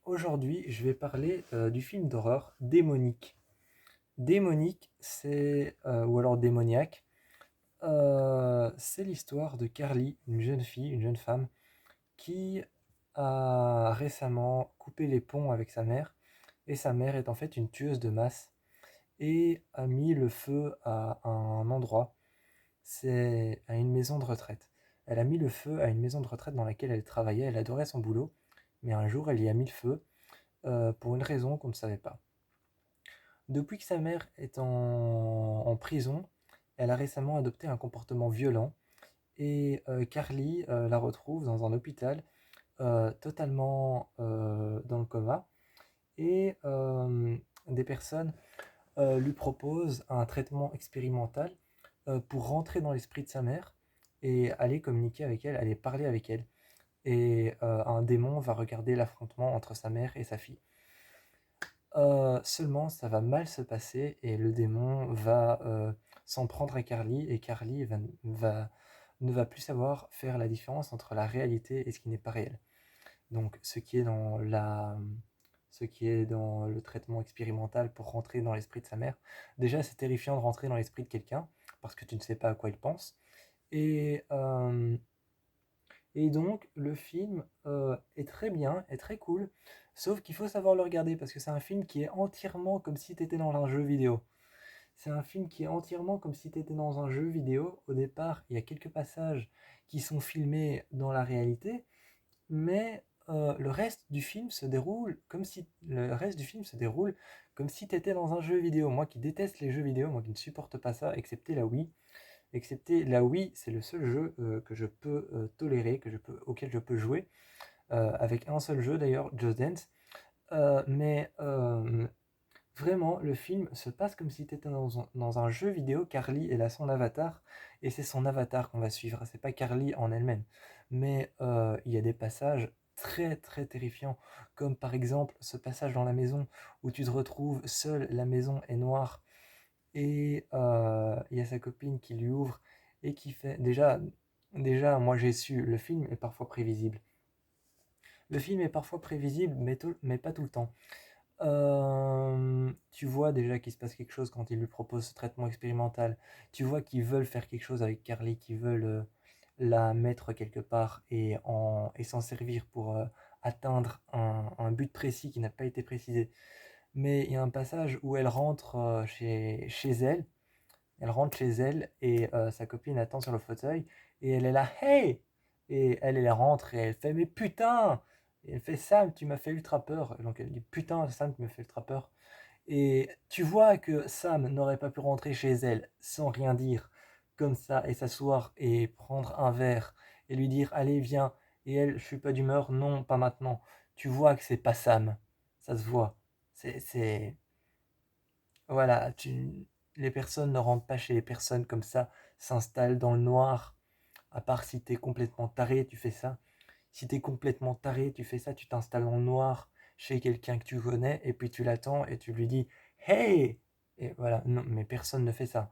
Aujourd'hui, je vais parler du film d'horreur Démonique. Démonique, ou alors démoniaque, c'est l'histoire de Carly, une jeune fille, une jeune femme, qui a récemment coupé les ponts avec sa mère, et sa mère est en fait une tueuse de masse, et a mis le feu à un endroit, c'est à une maison de retraite. Elle a mis le feu à une maison de retraite dans laquelle elle travaillait, elle adorait son boulot, mais un jour elle y a mis le feu pour une raison qu'on ne savait pas. Depuis que sa mère est en prison, elle a récemment adopté un comportement violent et Carly la retrouve dans un hôpital totalement dans le coma et des personnes lui proposent un traitement expérimental pour rentrer dans l'esprit de sa mère et aller communiquer avec elle, aller parler avec elle. Et un démon va regarder l'affrontement entre sa mère et sa fille. Seulement, ça va mal se passer et le démon va s'en prendre à Carly et Carly ne va plus savoir faire la différence entre la réalité et ce qui n'est pas réel. Donc, ce qui est dans le traitement expérimental pour rentrer dans l'esprit de sa mère, déjà c'est terrifiant de rentrer dans l'esprit de quelqu'un parce que tu ne sais pas à quoi il pense. Et, euh, et donc, le film est très bien, est très cool, sauf qu'il faut savoir le regarder parce que c'est un film qui est entièrement comme si tu étais dans un jeu vidéo. C'est un film qui est entièrement comme si tu étais dans un jeu vidéo. Au départ, il y a quelques passages qui sont filmés dans la réalité, mais le reste du film se déroule comme si tu étais dans un jeu vidéo. Moi qui déteste les jeux vidéo, moi qui ne supporte pas ça, excepté la Wii, c'est le seul jeu que je peux tolérer, auquel je peux jouer, avec un seul jeu d'ailleurs, Just Dance. Mais vraiment, le film se passe comme si tu étais dans un jeu vidéo. Carly, elle a son avatar, et c'est son avatar qu'on va suivre. C'est pas Carly en elle-même. Mais il y a des passages très très terrifiants, comme par exemple ce passage dans la maison où tu te retrouves seul, la maison est noire, et il y a sa copine qui lui ouvre et qui fait... Déjà, moi j'ai su, le film est parfois prévisible. Le film est parfois prévisible, mais pas tout le temps. Tu vois déjà qu'il se passe quelque chose quand ils lui proposent ce traitement expérimental. Tu vois qu'ils veulent faire quelque chose avec Carly, qu'ils veulent la mettre quelque part et s'en servir pour atteindre un but précis qui n'a pas été précisé. Mais il y a un passage où elle rentre chez elle. Elle rentre chez elle et sa copine attend sur le fauteuil et elle est là, hey! Et elle rentre et elle fait, mais putain! Et elle fait, Sam, tu m'as fait ultra peur. Et donc elle dit, putain, Sam, tu m'as fait ultra peur. Et tu vois que Sam n'aurait pas pu rentrer chez elle sans rien dire, comme ça, et s'asseoir et prendre un verre et lui dire, allez, viens. Et elle, je suis pas d'humeur, non, pas maintenant. Tu vois que c'est pas Sam. Ça se voit. C'est, voilà, les personnes ne rentrent pas chez les personnes comme ça, s'installent dans le noir. À part si t'es complètement taré, tu fais ça. Si t'es complètement taré, tu fais ça, tu t'installes dans le noir chez quelqu'un que tu connais, et puis tu l'attends et tu lui dis hey! Et voilà, non, mais personne ne fait ça.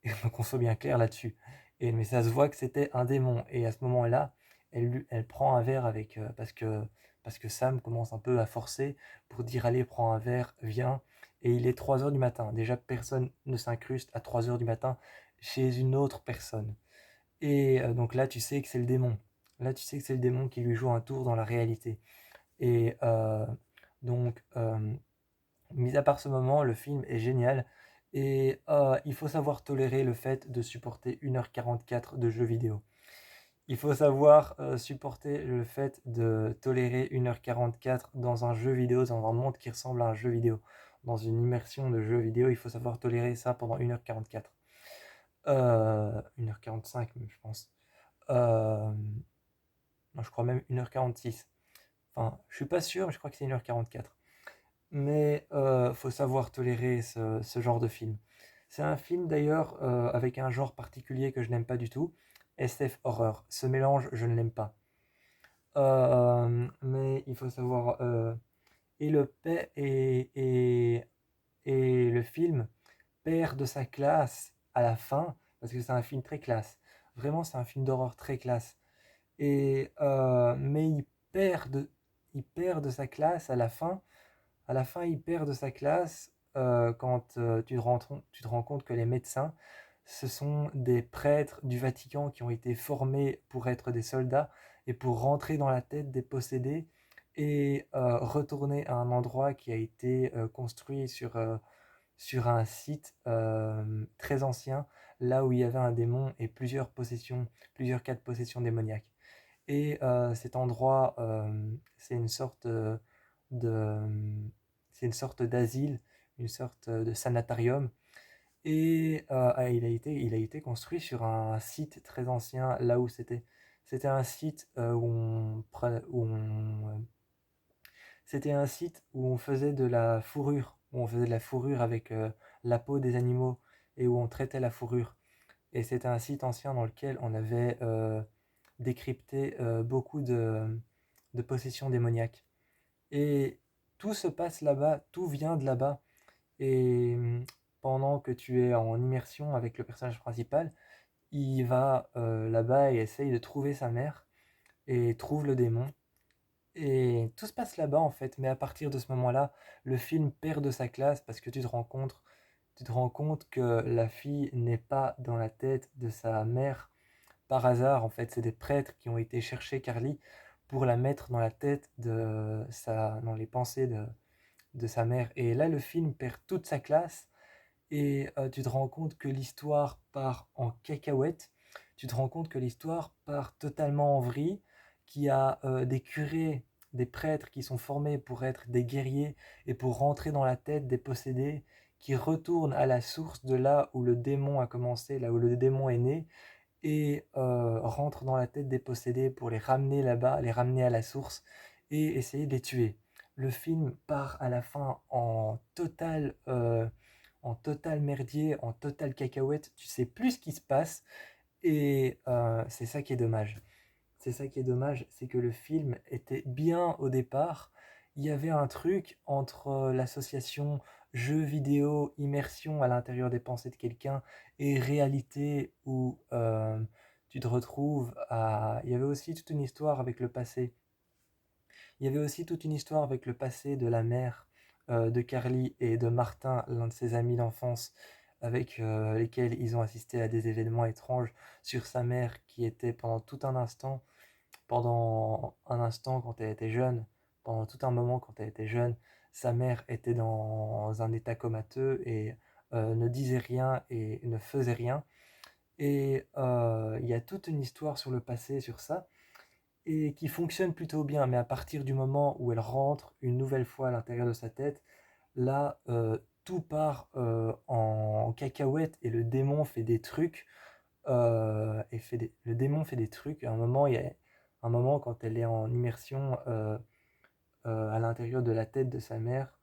Et donc on soit bien clair là-dessus. Mais ça se voit que c'était un démon. Et à ce moment-là, elle prend un verre parce que Sam commence un peu à forcer pour dire allez, prends un verre, viens. Et il est 3 heures du matin. Déjà, personne ne s'incruste à 3 heures du matin chez une autre personne. Et donc là, tu sais que c'est le démon. Là, tu sais que c'est le démon qui lui joue un tour dans la réalité. Et donc, mis à part ce moment, le film est génial. Et il faut savoir tolérer le fait de supporter 1h44 de jeux vidéo. Il faut savoir supporter le fait de tolérer 1h44 dans un jeu vidéo, dans un monde qui ressemble à un jeu vidéo. Dans une immersion de jeu vidéo, il faut savoir tolérer ça pendant 1h44. 1h45, je pense. Euh, non, je crois même 1h46. Enfin, je suis pas sûr, mais je crois que c'est 1h44. Mais faut savoir tolérer ce genre de film. C'est un film d'ailleurs avec un genre particulier que je n'aime pas du tout, SF horreur. Ce mélange, je ne l'aime pas. Mais il faut savoir et le pa- et le film perd de sa classe à la fin parce que c'est un film très classe. Vraiment, c'est un film d'horreur très classe. Mais perd de, il perd de sa classe à la fin. À la fin, il perd de sa classe quand tu te rends compte que les médecins, ce sont des prêtres du Vatican qui ont été formés pour être des soldats et pour rentrer dans la tête des possédés et retourner à un endroit qui a été construit sur un site très ancien, là où il y avait un démon et plusieurs possessions, plusieurs cas de possession démoniaque. Et cet endroit, c'est une sorte de, c'est une sorte d'asile, une sorte de sanatarium. Et il a été construit sur un site très ancien, là où c'était un site c'était un site où on faisait de la fourrure, où on faisait de la fourrure avec la peau des animaux et où on traitait la fourrure. Et c'était un site ancien dans lequel on avait décrypté beaucoup de possessions démoniaques. Et tout se passe là-bas, tout vient de là-bas. Et pendant que tu es en immersion avec le personnage principal, il va là-bas et essaye de trouver sa mère et trouve le démon. Et tout se passe là-bas en fait, mais à partir de ce moment-là, le film perd de sa classe parce que tu te rends compte que la fille n'est pas dans la tête de sa mère par hasard. En fait, c'est des prêtres qui ont été chercher Carly pour la mettre dans la tête dans les pensées de sa mère. Et là, le film perd toute sa classe et tu te rends compte que l'histoire part en cacahuète. Tu te rends compte que l'histoire part totalement en vrille, qu'il y a des curés, des prêtres qui sont formés pour être des guerriers et pour rentrer dans la tête des possédés, qui retournent à la source de là où le démon a commencé, là où le démon est né, et rentrent dans la tête des possédés pour les ramener là-bas, les ramener à la source et essayer de les tuer. Le film part à la fin en total merdier, en total cacahuète. Tu sais plus ce qui se passe et c'est ça qui est dommage. C'est ça qui est dommage, c'est que le film était bien au départ. Il y avait un truc entre l'association jeu vidéo, immersion à l'intérieur des pensées de quelqu'un et réalité où tu te retrouves à... Il y avait aussi toute une histoire avec le passé. Il y avait aussi toute une histoire avec le passé de la mère de Carly et de Martin, l'un de ses amis d'enfance, avec lesquels ils ont assisté à des événements étranges sur sa mère qui était pendant un instant quand elle était jeune, pendant tout un moment quand elle était jeune, sa mère était dans un état comateux et ne disait rien et ne faisait rien. Et il y a toute une histoire sur le passé, sur ça, et qui fonctionne plutôt bien. Mais à partir du moment où elle rentre une nouvelle fois à l'intérieur de sa tête, là, tout part en cacahuète et le démon fait des trucs le démon fait des trucs. À un moment, il y a un moment quand elle est en immersion à l'intérieur de la tête de sa mère,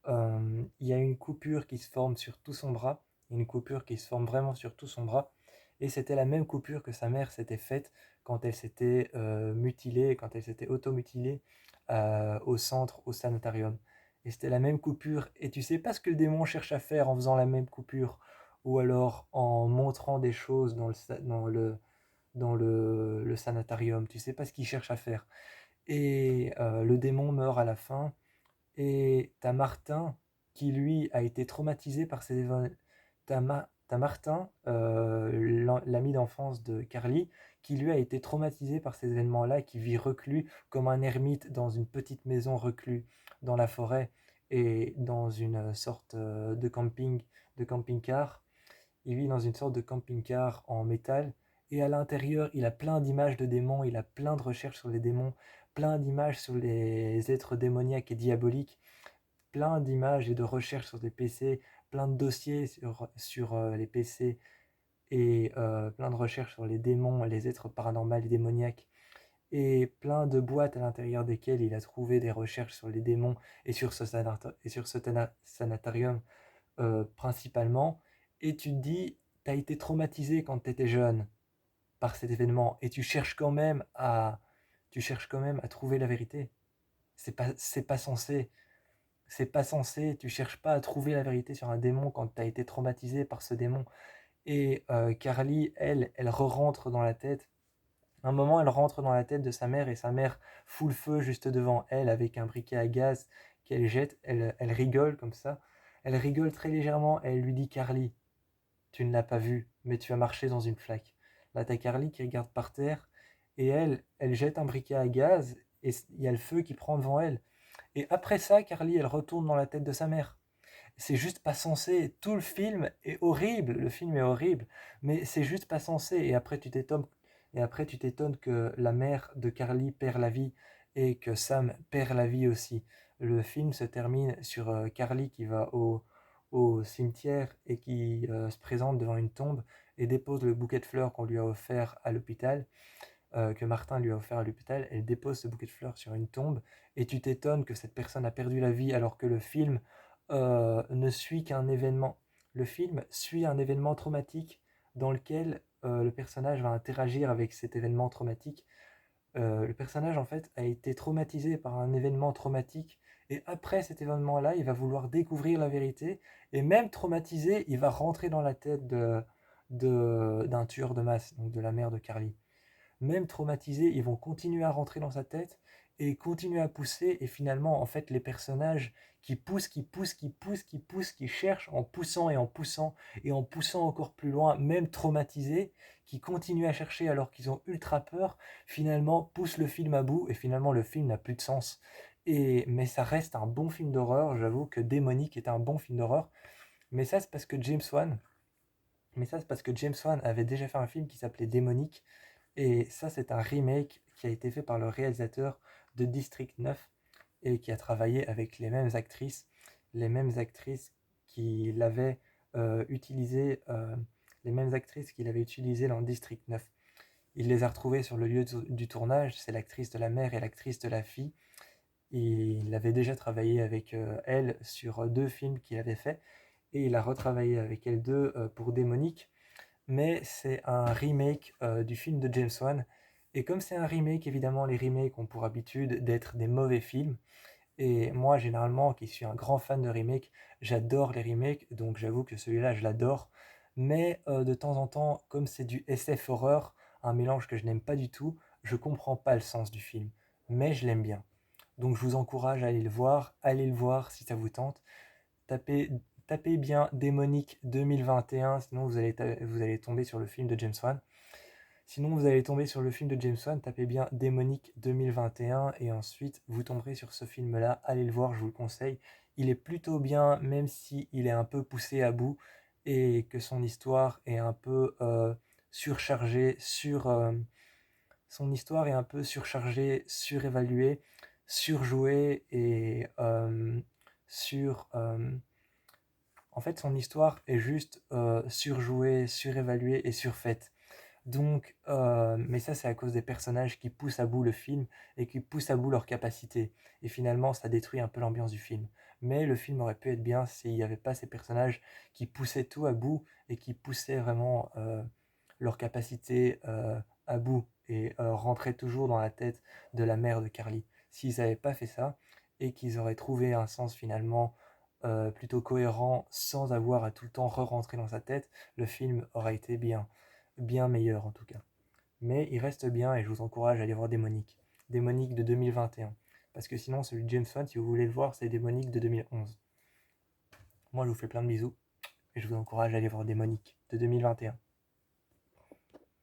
il y a une coupure qui se forme sur tout son bras, une coupure qui se forme vraiment sur tout son bras. Et c'était la même coupure que sa mère s'était faite quand elle s'était mutilée, quand elle s'était automutilée au centre, au sanitarium. Et c'était la même coupure. Et tu sais pas ce que le démon cherche à faire en faisant la même coupure, ou alors en montrant des choses dans le sanitarium. Tu sais pas ce qu'il cherche à faire. Et le démon meurt à la fin. Et t'as Martin qui lui a été traumatisé par ces événements. T'as Martin, l'ami d'enfance de Carly, qui lui a été traumatisé par ces événements-là, qui vit reclus comme un ermite dans une petite maison reclus dans la forêt et dans une sorte de camping-car. Il vit dans une sorte de camping-car en métal et à l'intérieur, il a plein d'images de démons, il a plein de recherches sur les démons, plein d'images sur les êtres démoniaques et diaboliques, plein d'images et de recherches sur des PC, plein de dossiers sur les PC et plein de recherches sur les démons, les êtres paranormaux et démoniaques et plein de boîtes à l'intérieur desquelles il a trouvé des recherches sur les démons et sur ce sanatarium principalement, et tu te dis, tu as été traumatisé quand tu étais jeune par cet événement, et tu cherches quand même à trouver la vérité. C'est pas censé. C'est pas censé, tu cherches pas à trouver la vérité sur un démon quand tu as été traumatisé par ce démon. Et Carly, elle re-rentre dans la tête Un moment, elle rentre dans la tête de sa mère et sa mère fout le feu juste devant elle avec un briquet à gaz qu'elle jette. Elle rigole comme ça. Elle rigole très légèrement et elle lui dit: Carly, tu ne l'as pas vu, mais tu as marché dans une flaque. Là, t'as Carly qui regarde par terre et elle jette un briquet à gaz et il y a le feu qui prend devant elle. Et après ça, Carly, elle retourne dans la tête de sa mère. C'est juste pas censé. Tout le film est horrible. Le film est horrible, mais c'est juste pas censé. Et après, tu t'étonnes que la mère de Carly perd la vie et que Sam perd la vie aussi. Le film se termine sur Carly qui va au cimetière et qui se présente devant une tombe et dépose le bouquet de fleurs qu'on lui a offert à l'hôpital, que Martin lui a offert à l'hôpital. Elle dépose ce bouquet de fleurs sur une tombe et tu t'étonnes que cette personne a perdu la vie alors que le film ne suit qu'un événement. Le film suit un événement traumatique dans lequel le personnage va interagir avec cet événement traumatique. Le personnage, en fait, a été traumatisé par un événement traumatique et après cet événement-là, il va vouloir découvrir la vérité et même traumatisé, il va rentrer dans la tête d'un tueur de masse, donc de la mère de Carly. Même traumatisés, ils vont continuer à rentrer dans sa tête et continuer à pousser. Et finalement, en fait, les personnages qui poussent, qui poussent, qui poussent, qui poussent, qui cherchent en poussant et en poussant et en poussant encore plus loin, même traumatisés, qui continuent à chercher alors qu'ils ont ultra peur, finalement poussent le film à bout et finalement le film n'a plus de sens. Mais ça reste un bon film d'horreur. J'avoue que Démonique est un bon film d'horreur. Mais ça, c'est parce que James Wan, mais ça, c'est parce que James Wan avait déjà fait un film qui s'appelait Démonique et ça, c'est un remake qui a été fait par le réalisateur de District 9 et qui a travaillé avec les mêmes actrices qu'il avait utilisées, les mêmes actrices qu'il avait utilisées dans District 9. Il les a retrouvées sur le lieu du tournage, c'est l'actrice de la mère et l'actrice de la fille. Il avait déjà travaillé avec elle sur deux films qu'il avait fait et il a retravaillé avec elles deux pour Démonique, mais c'est un remake du film de James Wan. Et comme c'est un remake, évidemment, les remakes ont pour habitude d'être des mauvais films. Et moi, généralement, qui suis un grand fan de remakes, j'adore les remakes, donc j'avoue que celui-là, je l'adore. Mais de temps en temps, comme c'est du SF horreur, un mélange que je n'aime pas du tout, je comprends pas le sens du film. Mais je l'aime bien. Donc je vous encourage à aller le voir si ça vous tente. Tapez, tapez bien Démonique 2021, sinon vous allez tomber sur le film de James Wan. Sinon, vous allez tomber sur le film de James Wan, tapez bien Démonique 2021 et ensuite vous tomberez sur ce film-là. Allez le voir, je vous le conseille. Il est plutôt bien, même si il est un peu poussé à bout et que son histoire est un peu surchargée, son histoire est un peu surchargée, surévaluée, surjouée et sur en fait, son histoire est juste surjouée, surévaluée et surfaite. Donc, mais ça, c'est à cause des personnages qui poussent à bout le film et qui poussent à bout leurs capacités. Et finalement, ça détruit un peu l'ambiance du film. Mais le film aurait pu être bien s'il n'y avait pas ces personnages qui poussaient tout à bout et qui poussaient vraiment leurs capacités à bout et rentraient toujours dans la tête de la mère de Carly. S'ils n'avaient pas fait ça et qu'ils auraient trouvé un sens finalement plutôt cohérent sans avoir à tout le temps re-rentrer dans sa tête, le film aurait été bien meilleur en tout cas. Mais il reste bien et je vous encourage à aller voir Démonique. Démonique de 2021. Parce que sinon, celui de James Wan, si vous voulez le voir, c'est Démonique de 2011. Moi, je vous fais plein de bisous et je vous encourage à aller voir Démonique de 2021.